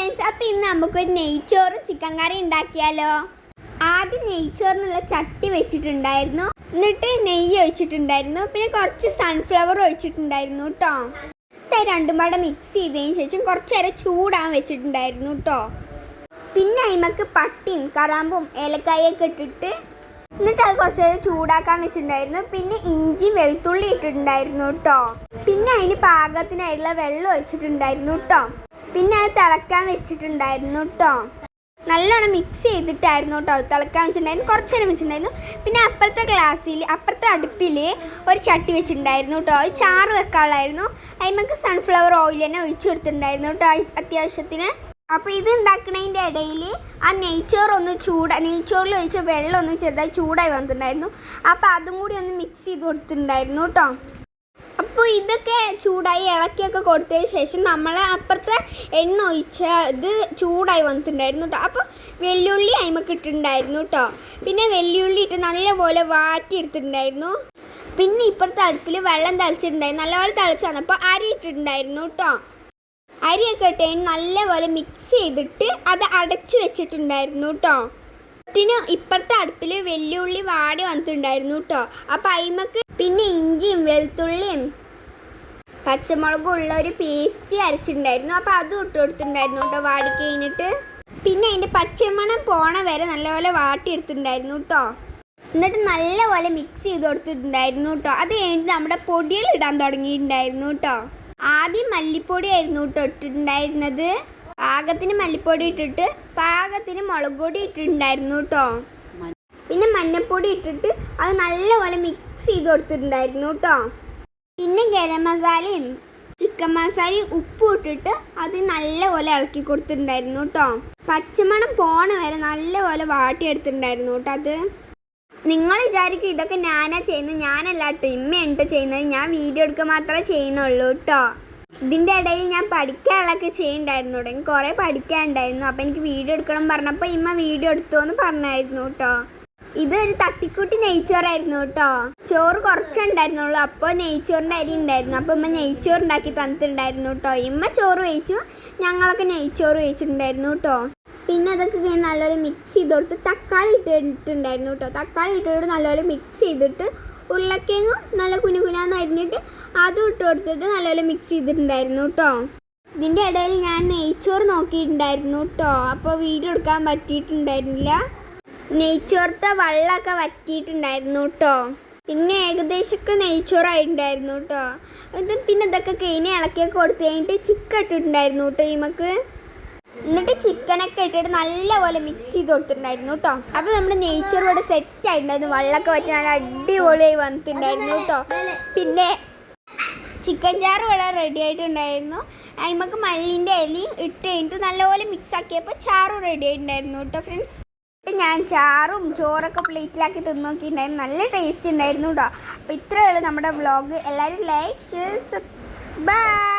Friends, അപ്പോൾ ഇന്ന് നമുക്കൊരു നെയ്ച്ചോറും ചിക്കൻ കറി ഉണ്ടാക്കിയാലോ. ആദ്യം നെയ്ച്ചോറിനുള്ള ചട്ടി വെച്ചിട്ടുണ്ടായിരുന്നു, എന്നിട്ട് നെയ്യ് ഒഴിച്ചിട്ടുണ്ടായിരുന്നു, പിന്നെ കുറച്ച് സൺഫ്ലവർ ഒഴിച്ചിട്ടുണ്ടായിരുന്നു കേട്ടോ. രണ്ടും പാടെ മിക്സ് ചെയ്തതിന് ശേഷം കുറച്ച് നേരം ചൂടാൻ വെച്ചിട്ടുണ്ടായിരുന്നു കേട്ടോ. പിന്നെ അതിമക്ക് പട്ടിയും കറാമ്പും ഏലക്കായൊക്കെ ഇട്ടിട്ട് എന്നിട്ട് അത് കുറച്ച് നേരം ചൂടാക്കാൻ വെച്ചിട്ടുണ്ടായിരുന്നു. പിന്നെ ഇഞ്ചി വെളുത്തുള്ളി ഇട്ടിട്ടുണ്ടായിരുന്നു കേട്ടോ. പിന്നെ അതിന് പാകത്തിനായിട്ടുള്ള വെള്ളം ഒഴിച്ചിട്ടുണ്ടായിരുന്നു കേട്ടോ. പിന്നെ അത് തിളക്കാൻ വെച്ചിട്ടുണ്ടായിരുന്നു കേട്ടോ. നല്ലോണം മിക്സ് ചെയ്തിട്ടായിരുന്നു കേട്ടോ അത് തിളക്കാൻ വെച്ചിട്ടുണ്ടായിരുന്നു. കുറച്ച് നേരം വെച്ചിട്ടുണ്ടായിരുന്നു. പിന്നെ അപ്പുറത്തെ അടുപ്പിൽ ഒരു ചട്ടി വെച്ചിട്ടുണ്ടായിരുന്നു കേട്ടോ. അത് ചാറ് വെക്കാനുള്ളായിരുന്നു. അതിമക്ക് സൺഫ്ലവർ ഓയിൽ തന്നെ ഒഴിച്ചു കൊടുത്തിട്ടുണ്ടായിരുന്നു കേട്ടോ അത്യാവശ്യത്തിന്. അപ്പോൾ ഇത് ഉണ്ടാക്കുന്നതിൻ്റെ ഇടയിൽ ആ നെയ്ച്ചോറിൽ ഒഴിച്ച വെള്ളം ഒന്ന് ചെറുതായി ചൂടായി വന്നിട്ടുണ്ടായിരുന്നു. അപ്പോൾ അതും കൂടി ഒന്ന് മിക്സ് ചെയ്ത് കൊടുത്തിട്ടുണ്ടായിരുന്നു കേട്ടോ. അപ്പോൾ ഇതൊക്കെ ചൂടായി ഇളക്കിയൊക്കെ കൊടുത്തതിന് ശേഷം നമ്മൾ അപ്പുറത്തെ എണ്ണ ഒഴിച്ച ഇത് ചൂടായി വന്നിട്ടുണ്ടായിരുന്നു കേട്ടോ. അപ്പോൾ വെല്ലുള്ളി അതിമക്ക് ഇട്ടിട്ടുണ്ടായിരുന്നു കേട്ടോ. പിന്നെ വെല്ലുള്ളി ഇട്ട് നല്ലപോലെ വാട്ടിയെടുത്തിട്ടുണ്ടായിരുന്നു. പിന്നെ ഇപ്പുറത്തെ അടുപ്പിൽ വെള്ളം തിളച്ചിട്ടുണ്ടായിരുന്നു. നല്ലപോലെ തിളച്ച് വന്നപ്പോൾ അരി ഇട്ടിട്ടുണ്ടായിരുന്നു കേട്ടോ. അരിയൊക്കെ ഇട്ട് നല്ലപോലെ മിക്സ് ചെയ്തിട്ട് അത് അടച്ചു വെച്ചിട്ടുണ്ടായിരുന്നു കേട്ടോ. പിന്നെ ഇപ്പുറത്തെ അടുപ്പിൽ വെല്ലുള്ളി വാടി വന്നിട്ടുണ്ടായിരുന്നു കേട്ടോ. അപ്പം അതിമക്ക് പിന്നെ ഇഞ്ചിയും വെളുത്തുള്ളിയും പച്ചമുളകും ഉള്ള ഒരു പേസ്റ്റ് അരച്ചിട്ടുണ്ടായിരുന്നു. അപ്പോൾ അതും ഇട്ട് കൊടുത്തിട്ടുണ്ടായിരുന്നു കേട്ടോ വാടി കഴിഞ്ഞിട്ട്. പിന്നെ അതിൻ്റെ പച്ചമണം പോണ വരെ നല്ലപോലെ വാട്ടിയെടുത്തിട്ടുണ്ടായിരുന്നു കേട്ടോ. എന്നിട്ട് നല്ലപോലെ മിക്സ് ചെയ്ത് കൊടുത്തിട്ടുണ്ടായിരുന്നു കേട്ടോ. അത് കഴിഞ്ഞിട്ട് നമ്മുടെ പൊടികൾ ഇടാൻ തുടങ്ങിയിട്ടുണ്ടായിരുന്നു കേട്ടോ. ആദ്യം മല്ലിപ്പൊടി ആയിരുന്നു കേട്ടോ ഇട്ടിട്ടുണ്ടായിരുന്നത്. പാകത്തിന് മല്ലിപ്പൊടി ഇട്ടിട്ട് പാകത്തിന് മുളക് പൊടി ഇട്ടിട്ടുണ്ടായിരുന്നു കേട്ടോ. പിന്നെ മഞ്ഞൾപ്പൊടി ഇട്ടിട്ട് അത് നല്ലപോലെ മിക്സ് ചെയ്ത് കൊടുത്തിട്ടുണ്ടായിരുന്നു കേട്ടോ. പിന്നെ ഗരം മസാലയും ചിക്കൻ മസാലയും ഉപ്പും ഇട്ടിട്ട് അത് നല്ലപോലെ ഇളക്കി കൊടുത്തിട്ടുണ്ടായിരുന്നു കേട്ടോ. പച്ചമണം പോണ വരെ നല്ലപോലെ വാട്ടിയെടുത്തിട്ടുണ്ടായിരുന്നു കേട്ടോ. അത് നിങ്ങൾ വിചാരിക്കും ഇതൊക്കെ ഞാനാ ചെയ്യുന്നത്. ഞാനല്ല കേട്ടോ, ഇമ്മയുണ്ട് ചെയ്യുന്നത്. ഞാൻ വീഡിയോ എടുക്കുക മാത്രമേ ചെയ്യുന്നുള്ളൂ കേട്ടോ. ഇതിൻ്റെ ഇടയിൽ ഞാൻ പഠിക്കാനുള്ളതൊക്കെ ചെയ്യുന്നുണ്ടായിരുന്നു കേട്ടോ. എനിക്ക് കുറേ പഠിക്കാനുണ്ടായിരുന്നു. അപ്പോൾ എനിക്ക് വീഡിയോ എടുക്കണം പറഞ്ഞപ്പോൾ ഇമ്മ വീഡിയോ എടുത്തു എന്ന് പറഞ്ഞായിരുന്നു കേട്ടോ. ഇതൊരു തട്ടിക്കൂട്ടി നെയ്ച്ചോറായിരുന്നു കേട്ടോ. ചോറ് കുറച്ചുണ്ടായിരുന്നുള്ളൂ. അപ്പോൾ നെയ്ച്ചോറിൻ്റെ അരി ഉണ്ടായിരുന്നു. അപ്പോൾ ഇമ്മ നെയ്ച്ചോറുണ്ടാക്കി തന്നിട്ടുണ്ടായിരുന്നു കേട്ടോ. ഇമ്മ ചോറ് കഴിച്ചു, ഞങ്ങളൊക്കെ നെയ്ച്ചോറ് കഴിച്ചിട്ടുണ്ടായിരുന്നു കേട്ടോ. പിന്നെ അതൊക്കെ നല്ലപോലെ മിക്സ് ചെയ്ത് കൊടുത്ത് തക്കാളി ഇട്ടിട്ടുണ്ടായിരുന്നു കേട്ടോ. തക്കാളി ഇട്ടിട്ട് നല്ലപോലെ മിക്സ് ചെയ്തിട്ട് ഉരുളക്കിഴങ്ങും നല്ല കുനുകുനാന്ന് അരിഞ്ഞിട്ട് അതും ഇട്ട് കൊടുത്തിട്ട് നല്ലപോലെ മിക്സ് ചെയ്തിട്ടുണ്ടായിരുന്നു കേട്ടോ. ഇതിൻ്റെ ഇടയിൽ ഞാൻ നെയ്ച്ചോറ് നോക്കിയിട്ടുണ്ടായിരുന്നു കേട്ടോ. അപ്പോൾ വീഡിയോ എടുക്കാൻ പറ്റിയിട്ടുണ്ടായിരുന്നില്ല. നെയ്ച്ചോറത്തെ വെള്ളമൊക്കെ വറ്റിയിട്ടുണ്ടായിരുന്നു കേട്ടോ. പിന്നെ ഏകദേശമൊക്കെ നെയ്ച്ചോറായിട്ടുണ്ടായിരുന്നു കേട്ടോ. പിന്നെ ഇതൊക്കെ കഴിഞ്ഞ് ഇളക്കിയൊക്കെ കൊടുത്ത് കഴിഞ്ഞിട്ട് ചിക്കൻ ഇട്ടിട്ടുണ്ടായിരുന്നു കേട്ടോ നമുക്ക്. എന്നിട്ട് ചിക്കനൊക്കെ ഇട്ടിട്ട് നല്ലപോലെ മിക്സ് ചെയ്ത് കൊടുത്തിട്ടുണ്ടായിരുന്നു കേട്ടോ. അപ്പോൾ നമ്മുടെ നെയ്ച്ചോറ് ഇവിടെ സെറ്റ് ആയിട്ടുണ്ടായിരുന്നു. വെള്ളമൊക്കെ വറ്റി നല്ല അടിപൊളിയായി വന്നിട്ടുണ്ടായിരുന്നു കേട്ടോ. പിന്നെ ചിക്കൻ ചാറ് ഇവിടെ റെഡി ആയിട്ടുണ്ടായിരുന്നു. അതിമക്ക് മല്ലിൻ്റെ ഇലയും ഇട്ട് കഴിഞ്ഞിട്ട് നല്ലപോലെ മിക്സ് ആക്കിയപ്പോൾ ചാറും റെഡി ആയിട്ടുണ്ടായിരുന്നു കേട്ടോ ഫ്രണ്ട്സ്. ഞാൻ ചാറും ചോറൊക്കെ പ്ലേറ്റിലാക്കി തിന്ന് നോക്കിയിട്ടുണ്ടായിരുന്നു. നല്ല ടേസ്റ്റ് ഉണ്ടായിരുന്നു കേട്ടോ. അപ്പോൾ ഇത്രയേ ഉള്ളൂ നമ്മുടെ വ്ളോഗ്. എല്ലാവരും ലൈക്ക്, ഷെയർ, ബൈ.